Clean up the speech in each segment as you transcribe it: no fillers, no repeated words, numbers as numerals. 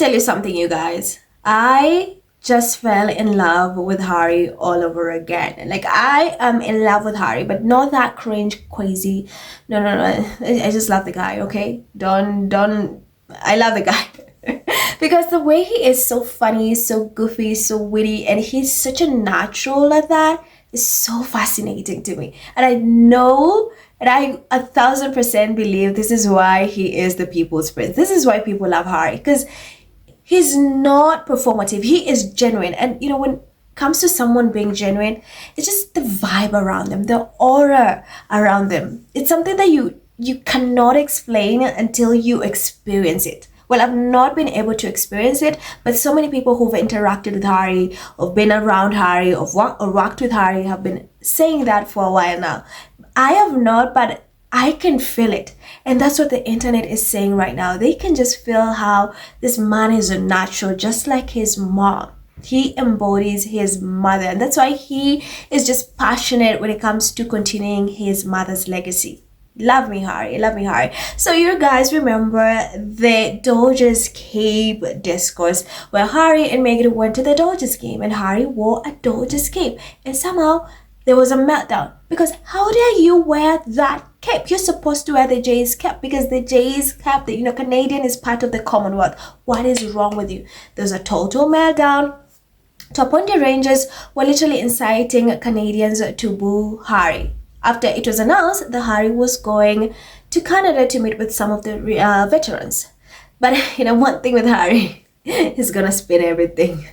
tell you something, you guys. I just fell in love with Harry all over again. Like, I am in love with Harry, but not that cringe, crazy. No, no, no. I just love the guy, okay? Don't. I love the guy. Because the way he is so funny, so goofy, so witty, and he's such a natural at that is so fascinating to me. And I know, and I 1,000% believe this is why he is the people's prince. This is why people love Harry, because he's not performative. He is genuine. And when it comes to someone being genuine, it's just the vibe around them, the aura around them. It's something that you cannot explain until you experience it. Well, I've not been able to experience it, but so many people who've interacted with Harry, or been around Harry, or worked with Harry have been saying that for a while now. I have not, but I can feel it. And that's what the internet is saying right now. They can just feel how this man is a natural, just like his mom. He embodies his mother. And that's why he is just passionate when it comes to continuing his mother's legacy. Love me, Harry. Love me, Harry. So you guys remember the Dodgers cape discourse where Harry and Meghan went to the Dodgers game and Harry wore a Dodgers cape. And somehow there was a meltdown. Because how dare you wear that cape? You're supposed to wear the Jays cap because the Jays cap, Canadian is part of the Commonwealth. What is wrong with you? There's a total meltdown. To a point, the Rangers were literally inciting Canadians to boo Harry. After it was announced that Harry was going to Canada to meet with some of the veterans. But one thing with Harry, he's gonna spin everything.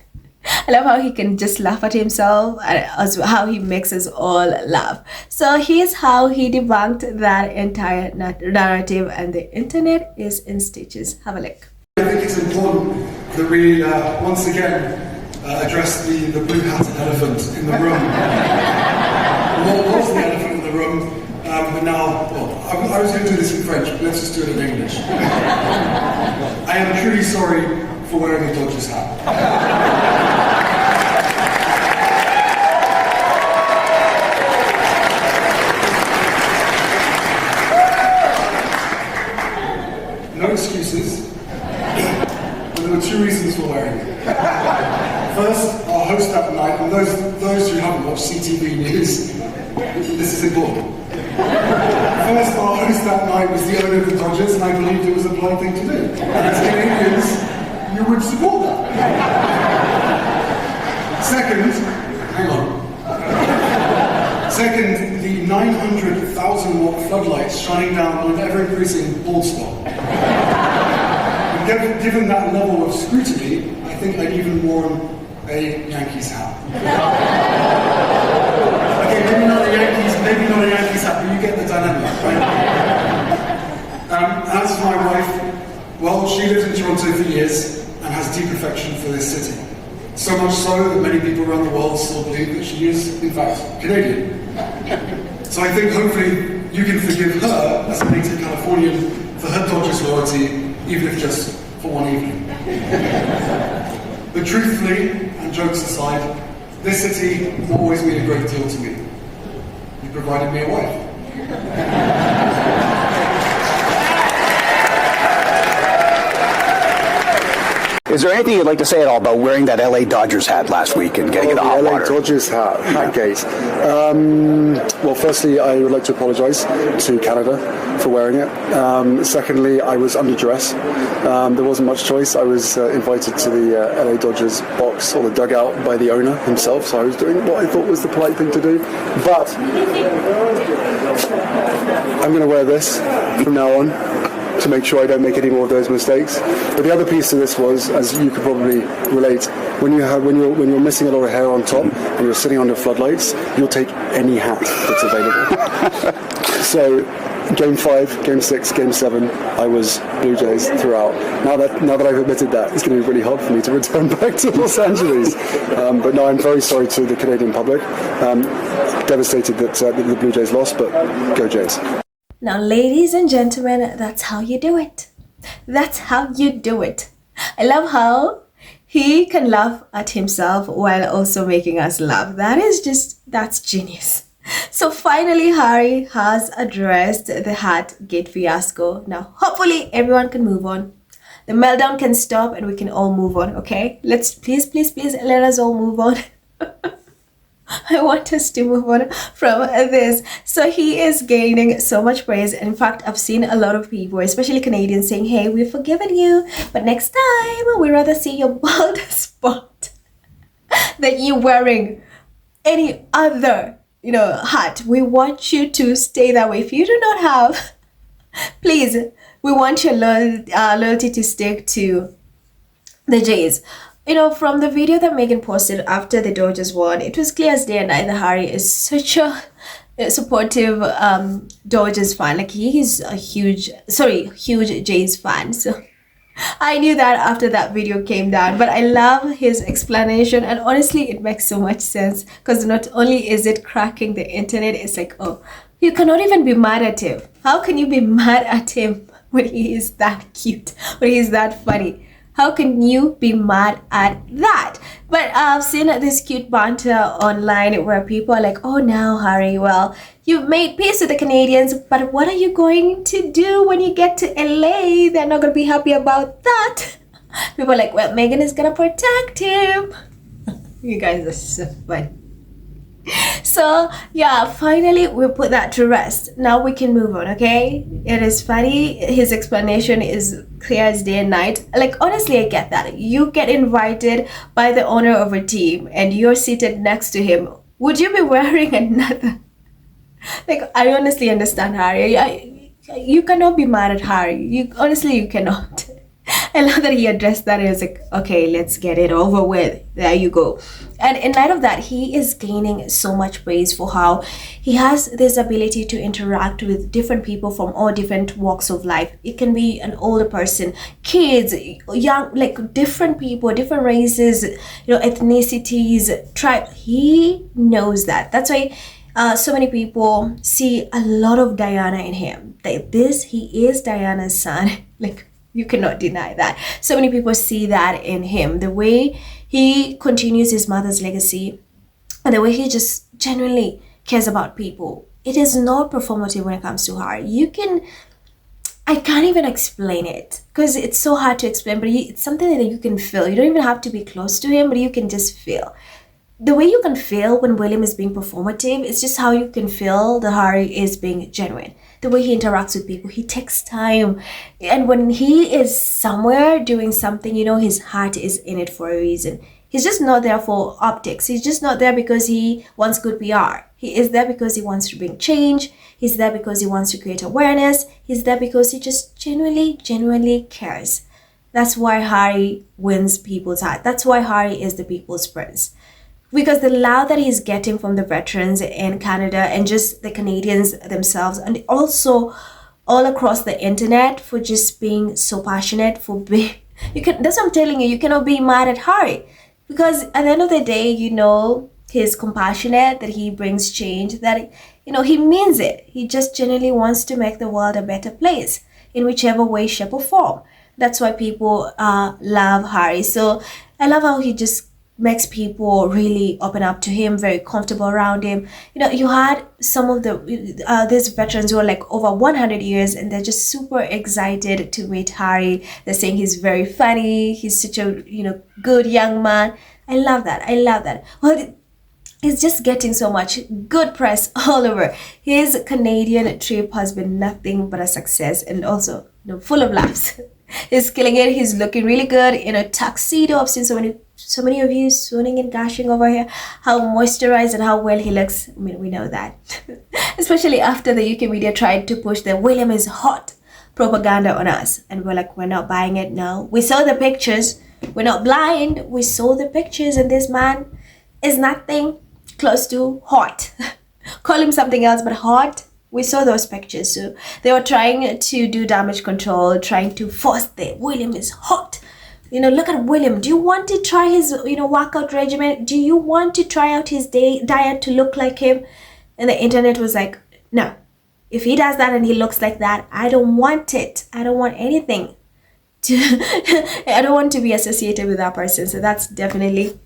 I love how he can just laugh at himself and as how he makes us all laugh. So here's how he debunked that entire narrative, and the internet is in stitches. Have a look. I think it's important that we once again address the blue-hatted elephant in the room. What was the elephant in the room? But now, I was going to do this in French, but let's just do it in English. I am truly sorry for wearing a Dodgers hat. No excuses, but there were two reasons for wearing it. First, our host that night, and those who haven't watched CTV News, this is important. First, our host that night was the owner of the Dodgers, and I believed it was a polite thing to do. And as Canadians, you would support that. Second, hang on. Second, the 900,000 watt floodlights shining down on an ever-increasing bald spot. And given that level of scrutiny, I think I'd even worn a Yankees hat. Okay, maybe not a Yankees hat, but you get the dynamic, right? As for my wife, well, she lived in Toronto for years and has deep affection for this city. So much so that many people around the world still believe that she is, in fact, Canadian. So I think hopefully you can forgive her, as a native Californian, for her Dodgers loyalty, even if just for one evening. But truthfully, and jokes aside, this city will always mean a great deal to me. You provided me a wife. Is there anything you'd like to say at all about wearing that LA Dodgers hat last week and getting in the hot LA water? Dodgers hat gate. Well, firstly, I would like to apologise to Canada for wearing it. Secondly, I was under duress. There wasn't much choice. I was invited to the LA Dodgers box or the dugout by the owner himself, so I was doing what I thought was the polite thing to do. But I'm going to wear this from now on, to make sure I don't make any more of those mistakes. But the other piece to this was, as you could probably relate, when you're missing a lot of hair on top and you're sitting under floodlights, you'll take any hat that's available. So, Game 5, Game 6, Game 7, I was Blue Jays throughout. Now that I've admitted that, it's going to be really hard for me to return back to Los Angeles. But no, I'm very sorry to the Canadian public. Devastated that the Blue Jays lost, but go Jays. Now, ladies and gentlemen, that's how you do it. That's how you do it. I love how he can laugh at himself while also making us laugh. That's genius. So finally, Harry has addressed the hat gate fiasco. Now, hopefully everyone can move on. the meltdown can stop and we can all move on, okay? Let's please let us all move on. I want us to move on from this. So he is gaining so much praise. In fact, I've seen a lot of people, especially Canadians, saying, hey, we've forgiven you, but next time we'd rather see your bald spot than you wearing any other, hat. We want you to stay that way. If you do not have, please, we want your loyalty to stick to the Jays. From the video that Megan posted after the Dodgers won, it was clear as day and night that Harry is such a supportive Dodgers fan. Like, he is a huge Jays fan. So I knew that after that video came down, but I love his explanation, and honestly, it makes so much sense, because not only is it cracking the internet, it's like, oh, you cannot even be mad at him. How can you be mad at him when he is that cute, when he is that funny? How can you be mad at that? But I've seen this cute banter online where people are like, oh, now, Harry, well, you've made peace with the Canadians, but what are you going to do when you get to LA? They're not going to be happy about that. People are like, well, Megan is going to protect him. You guys are so funny. So yeah, finally we put that to rest. Now we can move on, okay? It is funny. His explanation is clear as day and night. Like, honestly, I get that. You get invited by the owner of a team and you're seated next to him. Would you be wearing another? Like, I honestly understand Harry. You cannot be mad at Harry. You cannot. I love that he addressed that. He was like, okay, let's get it over with. There you go. And in light of that, he is gaining so much praise for how he has this ability to interact with different people from all different walks of life. It can be an older person, kids, young, like different people, different races, ethnicities, tribe. He knows that. That's why so many people see a lot of Diana in him. He is Diana's son. Like, you cannot deny that. So many people see that in him. The way he continues his mother's legacy and the way he just genuinely cares about people. It is not performative when it comes to Harry. I can't even explain it because it's so hard to explain, but it's something that you can feel. You don't even have to be close to him, but you can just feel. The way you can feel when William is being performative, it's just how you can feel that Harry is being genuine. The way he interacts with people, he takes time. And when he is somewhere doing something, his heart is in it for a reason. He's just not there for optics. He's just not there because he wants good PR. He is there because he wants to bring change. He's there because he wants to create awareness. He's there because he just genuinely cares. That's why Harry wins people's heart. That's why Harry is the people's prince. Because the love that he's getting from the veterans in Canada and just the Canadians themselves, and also all across the internet for just being so passionate, that's what I'm telling you, you cannot be mad at Harry. Because at the end of the day, he's compassionate, that he brings change, that, he means it. He just genuinely wants to make the world a better place in whichever way, shape or form. That's why people love Harry. So I love how he just makes people really open up to him, very comfortable around him. You had some of these veterans who are like over 100 years and they're just super excited to meet Harry. They're saying he's very funny, he's such a good young man. I love that. Well, he's just getting so much good press all over. His Canadian trip has been nothing but a success, and also full of laughs. He's killing it. He's looking really good in a tuxedo. I've seen so many of you swooning and gushing over here how moisturized and how well he looks. I mean, we know that. Especially after the UK media tried to push the William is hot propaganda on us, and we're like, we're not buying it. No, we saw the pictures. We're not blind. We saw the pictures, and this man is nothing close to hot. Call him something else, but hot. We saw those pictures. So they were trying to do damage control, trying to force the William is hot. Look at William. Do you want to try his, workout regimen? Do you want to try out his diet to look like him? And the internet was like, no. If he does that and he looks like that, I don't want it. I don't want anything I don't want to be associated with that person. So that's definitely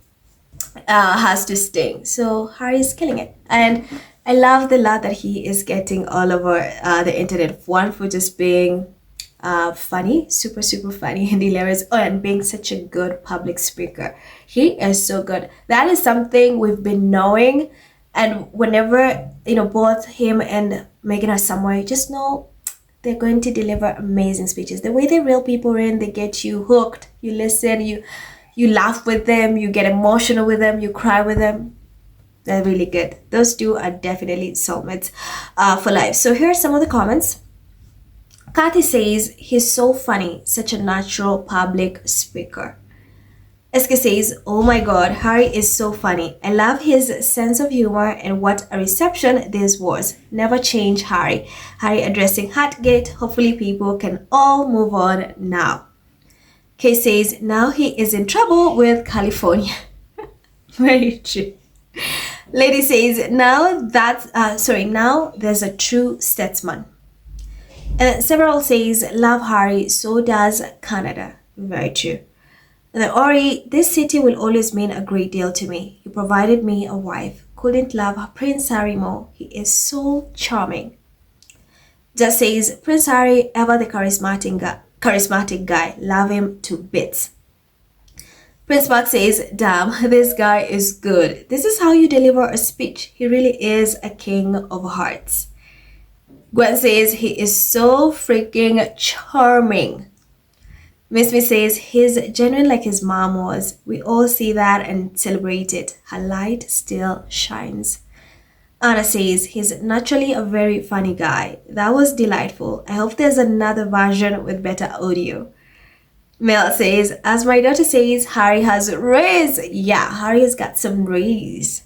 has to sting. So Harry's killing it. And I love the love that he is getting all over the internet. One, for just being funny, super funny and hilarious. Oh, and being such a good public speaker. He is so good. That is something we've been knowing, and whenever both him and Megan are somewhere, just know they're going to deliver amazing speeches. The way they reel people in, they get you hooked. You listen, you laugh with them, you get emotional with them, you cry with them. They're really good. Those two are definitely soulmates for life. So here are some of the comments. Kathy says, he's so funny, such a natural public speaker. SK says, oh my god, Harry is so funny. I love his sense of humor and what a reception this was. Never change Harry. Harry addressing Hatgate. Hopefully people can all move on now. Kay says, now he is in trouble with California. Very true. Lady says, now there's a true statesman. And several says, love Harry, so does Canada. Very true. And then Ori, this city will always mean a great deal to me. You provided me a wife. Couldn't love Prince Harry more. He is so charming. Just says, Prince Harry, ever the charismatic guy. Love him to bits. Prince Mark says, damn, this guy is good. This is how you deliver a speech. He really is a king of hearts. Gwen says, he is so freaking charming. Miss Me says, he's genuine like his mom was. We all see that and celebrate it. Her light still shines. Anna says, he's naturally a very funny guy. That was delightful. I hope there's another version with better audio. Mel says, as my daughter says, Harry has rays. Yeah, Harry has got some rays.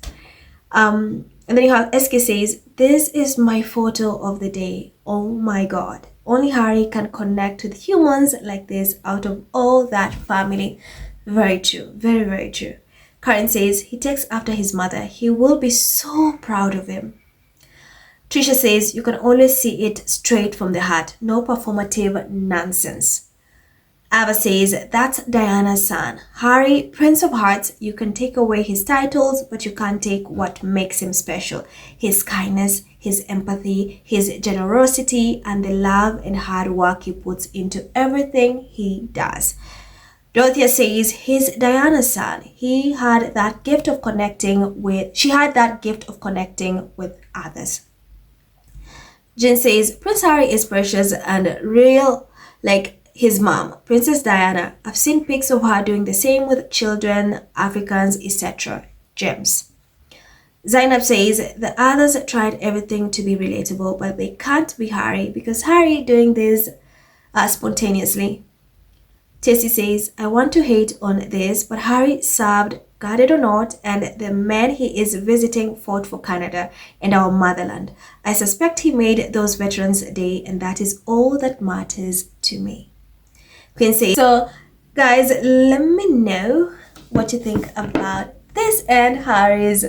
And then you have SK says, this is my photo of the day. Oh my god. Only Harry can connect with humans like this out of all that family. Very true. Very, very true. Karen says, he takes after his mother. He will be so proud of him. Trisha says, you can always see it straight from the heart. No performative nonsense. Ava says, that's Diana's son. Harry, Prince of Hearts, you can take away his titles, but you can't take what makes him special. His kindness, his empathy, his generosity, and the love and hard work he puts into everything he does. Dorothea says, he's Diana's son. She had that gift of connecting with others. Jen says, Prince Harry is precious and real like his mom, Princess Diana. I've seen pics of her doing the same with children, Africans, etc. Gems. Zainab says, the others tried everything to be relatable, but they can't be Harry because Harry doing this spontaneously. Tessie says, I want to hate on this, but Harry served, guarded or not, and the men he is visiting fought for Canada and our motherland. I suspect he made those Veterans Day, and that is all that matters to me. Queen says, so guys, let me know what you think about this and Harry's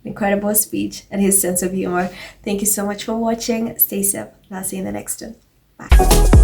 incredible speech and his sense of humor. Thank you so much for watching. Stay safe. I'll see you in the next one. Bye.